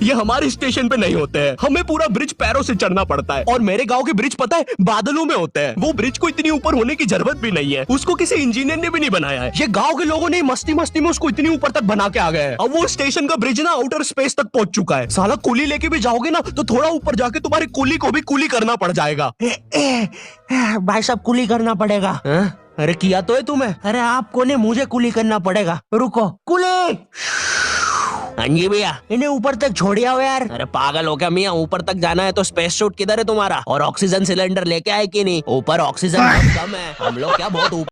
ये हमारे स्टेशन पे नहीं होते हैं, हमें पूरा ब्रिज पैरों से चढ़ना पड़ता है। और मेरे गांव के ब्रिज पता है बादलों में होते हैं। वो ब्रिज को इतनी ऊपर होने की जरूरत भी नहीं है, उसको किसी इंजीनियर ने भी नहीं बनाया है। ये गांव के लोगों ने मस्ती मस्ती में उसको इतनी ऊपर तक बना के आ गए हैं। अब वो स्टेशन का ब्रिज ना आउटर स्पेस तक पहुंच चुका है। साला कुली लेके भी जाओगे ना तो थोड़ा ऊपर जाके तुम्हारी कुली को भी कुली करना पड़ जाएगा। भाई साहब कुली करना पड़ेगा। अरे किया तो है तुम्हें। अरे आपको ने मुझे कुली करना पड़ेगा। रुको कुली। हाँ जी भैया। इन्हें ऊपर तक छोड़िया हो यार। अरे पागल हो क्या मियाँ, ऊपर तक जाना है तो स्पेस सूट किधर है तुम्हारा? और ऑक्सीजन सिलेंडर लेके आए कि नहीं? ऊपर ऑक्सीजन बहुत कम है, हम लोग क्या बहुत ऊपर